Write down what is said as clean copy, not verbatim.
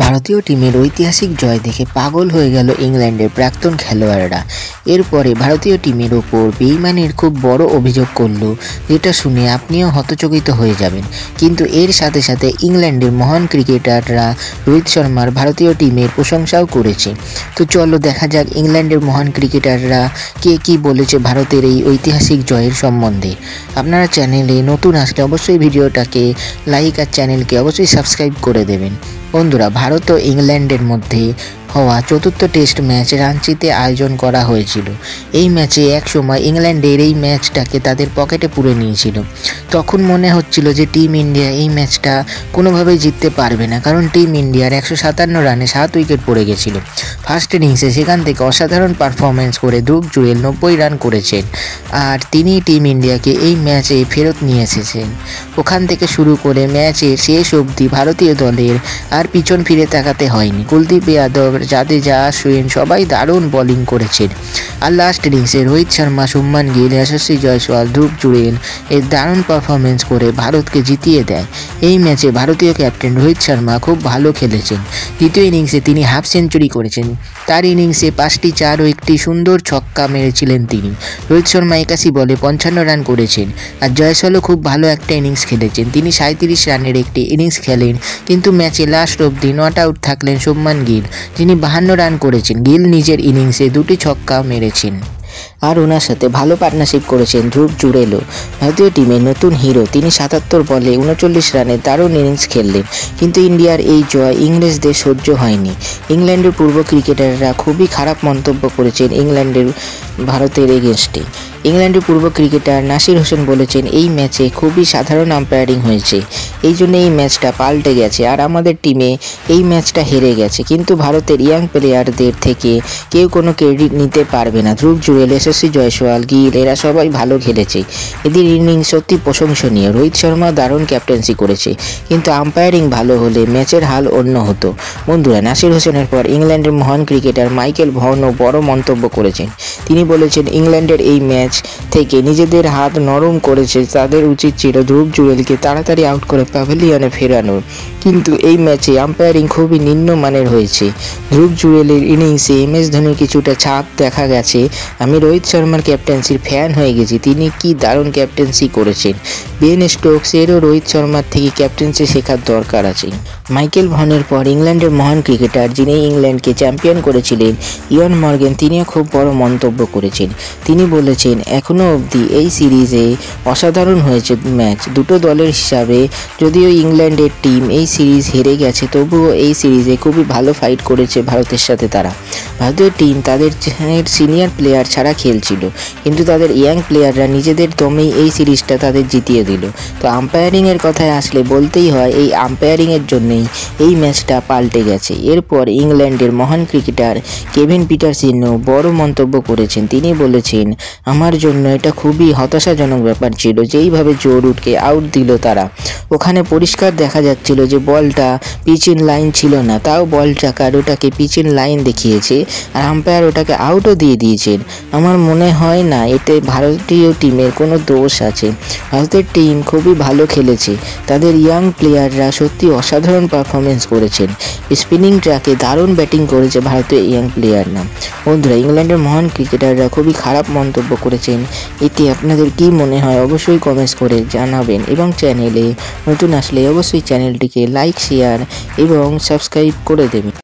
ভারতীয় টিমের ঐতিহাসিক জয় দেখে পাগল হয়ে গেল ইংল্যান্ডের প্রাক্তন খেলোয়াড়রা। এরপরে ভারতীয় টিমের ওপর বেইমানির খুব বড় অভিযোগ করলো, যেটা শুনে আপনিও হতচকিত হয়ে যাবেন। কিন্তু এর সাথে সাথে ইংল্যান্ডের মহান ক্রিকেটাররা রোহিত শর্মার ভারতীয় টিমের প্রশংসাও করেছে। তো চলো দেখা যাক ইংল্যান্ডের মহান ক্রিকেটাররা কে কী বলেছে ভারতের এই ঐতিহাসিক জয়ের সম্বন্ধে। আপনারা চ্যানেলে নতুন আসলে অবশ্যই ভিডিওটাকে লাইক আর চ্যানেলকে অবশ্যই সাবস্ক্রাইব করে দেবেন। বন্ধুরা, ভারত ও ইংল্যান্ডের মধ্যে হওয়া চতুর্থ টেস্ট ম্যাচ রাঞ্চিতে আয়োজন করা হয়েছিল। এই ম্যাচে একসময় ইংল্যান্ডের এই ম্যাচটাকে তাদের পকেটে পুরে নিয়েছিল। তখন মনে হচ্ছিল যে টিম ইন্ডিয়া এই ম্যাচটা কোনোভাবেই জিততে পারবে না, কারণ টিম ইন্ডিয়ার 157 রানে 7 উইকেট পড়ে গেছিল ফার্স্ট ইনিংসে। সেখান থেকে অসাধারণ পারফরমেন্স করে ধ্রুব জুরেল 90 রান করেছেন, আর তিনি টিম ইন্ডিয়াকে এই ম্যাচে ফেরত নিয়ে এসেছেন। ওখান থেকে শুরু করে ম্যাচের শেষ অবধি ভারতীয় দলের আর পিছন ফিরে তাকাতে হয়নি। কুলদীপ যাদব, জাদেজা, অশ্বিন সবাই দারুণ বোলিং করেছেন। আর লাস্ট ইনিংসে রোহিত শর্মা, শুভমান গিল, যশস্বী জয়সওয়াল, ধ্রুব জুরেল এর দারুণ পারফরমেন্স করে ভারতকে জিতিয়ে দেয়। এই ম্যাচে ভারতীয় ক্যাপ্টেন রোহিত শর্মা খুব ভালো খেলেছেন। দ্বিতীয় ইনিংসে তিনি হাফ সেঞ্চুরি করেছেন। তার ইনিংসে 5টি 4 ও একটি সুন্দর ছক্কা মেরেছিলেন তিনি। রোহিত শর্মা 81 বলে 55 রান করেছেন। আর জয়সওয়ালও খুব ভালো একটা ইনিংস খেলেছেন। তিনি 37 রানের একটি ইনিংস খেলেন, কিন্তু ম্যাচে লাস্ট অবধি নট আউট থাকলেন শুভমান গিল, যিনি 52 রান করেছেন। গিল নিজের ইনিংসে 2টি ছক্কা মেরেছেন। আর ওনার সাথে ভালো পার্টনারশিপ করেছেন ধ্রুব জুরেলও, ভারতীয় টিমের নতুন হিরো। তিনি 77 বলে 39 রানে দারুণ ইনিংস খেললেন। কিন্তু ইন্ডিয়ার এই জয় ইংরেজদের সহ্য হয়নি। ইংল্যান্ডের পূর্ব ক্রিকেটাররা খুবই খারাপ মন্তব্য করেছেন ভারতের এগেনস্টে। ইংল্যান্ডের পূর্ব ক্রিকেটার নাসির হোসেন বলেছেন, এই ম্যাচে খুবই সাধারণ আম্পায়ারিং হয়েছে, এই জন্য এই ম্যাচটা পাল্টে গেছে আর আমাদের টিমে এই ম্যাচটা হেরে গেছে। কিন্তু ভারতের ইয়াং প্লেয়ারদের থেকে কেউ কোনো ক্রেডিট নিতে পারবে না। ধ্রুব জুরেল, যশস্বী জয়সওয়াল, গিল এরা সবাই ভালো খেলেছে, এদের ইনিংস সত্যি প্রশংসনীয়। রোহিত শর্মা দারুণ ক্যাপ্টেন্সি করেছে, কিন্তু আম্পায়ারিং ভালো হলে ম্যাচের হাল অন্য হতো। বন্ধুরা, নাসির হোসেনের পর ইংল্যান্ডের মহান ক্রিকেটার মাইকেল ভনও বড় মন্তব্য করেছেন। তিনি বলেছেন, ইংল্যান্ডের এই ম্যাচ থেকে নিজেদের হাত নরম করেছে, তাদের উচিত ছিল ধ্রুব জুরেলকে তাড়াতাড়ি আউট করে প্যাভিলিয়নে ফেরানোর। কিন্তু এই ম্যাচে আম্পায়ারিং খুবই নিম্নমানের হয়েছে। ধ্রুব জুরেলের ইনিংসে MS ধোনির কিছুটা ছাপ দেখা গেছে। আমি রোহিত শর্মার ক্যাপ্টেন্সির ফ্যান হয়ে গেছি, তিনি কি দারুণ ক্যাপ্টেন্সি করেছেন। বেন স্টোকসেরও রোহিত শর্মার থেকে ক্যাপ্টেন্সি শেখার দরকার আছে। মাইকেল ভনের পর ইংল্যান্ডের মহান ক্রিকেটার, যিনি ইংল্যান্ডকে চ্যাম্পিয়ন করেছিলেন, ইয়ন মর্গ্যান, তিনিও খুব বড় মন্তব্য করেছেন। তিনি বলেছেন, এখনও অবধি এই সিরিজে অসাধারণ হয়েছে ম্যাচ দুটো দলের হিসাবে। যদিও ইংল্যান্ডের টিম এই সিরিজ হেরে গেছে, তবুও এই সিরিজে খুবই ভালো ফাইট করেছে ভারতের সাথে তারা। ভারতীয় টিম তাদের সিনিয়র প্লেয়ার ছাড়া খেলছিল, কিন্তু তাদের ইয়াং প্লেয়াররা নিজেদের দমেই এই সিরিজটা তাদের জিতিয়ে দিল। তো আম্পায়ারিংয়ের কথায় আসলে বলতেই হয়, এই আম্পায়ারিংয়ের জন্যই এই ম্যাচটা পাল্টে গেছে। এরপর ইংল্যান্ডের মহান ক্রিকেটার কেভিন পিটারসেনও বড় মন্তব্য করেছেন। তিনি বলেছেন, আমার জন্য এটা খুবই হতাশাজনক ব্যাপার ছিল যেইভাবে জো রুটকে আউট দিল তারা। ওখানে পরিষ্কার দেখা যাচ্ছিল যে বলটা পিচ ইন লাইন ছিল না, তাও বলটা ওটাকে পিচ ইন লাইন দেখিয়েছে, আর আম্পায়ার ওটাকে আউটও দিয়ে দিয়েছেন। আমার মনে হয় না এতে ভারতীয় টিমের কোনো দোষ আছে। ভারতের টিম খুবই ভালো খেলেছে, তাদের ইয়াং প্লেয়াররা সত্যি অসাধারণ পারফরমেন্স করেছেন। স্পিনিং ট্র্যাকে দারুণ ব্যাটিং করেছে ভারতীয় ইয়াং প্লেয়াররা। বন্ধুরা, ইংল্যান্ডের মহান ক্রিকেটাররা খুবই খারাপ মন্তব্য করেছেন। এতে আপনাদের কি মনে হয় অবশ্যই কমেন্টস করে জানাবেন, এবং চ্যানেলে নতুন আসলে অবশ্যই চ্যানেলটিকে লাইক, শেয়ার এবং সাবস্ক্রাইব করে দেবেন।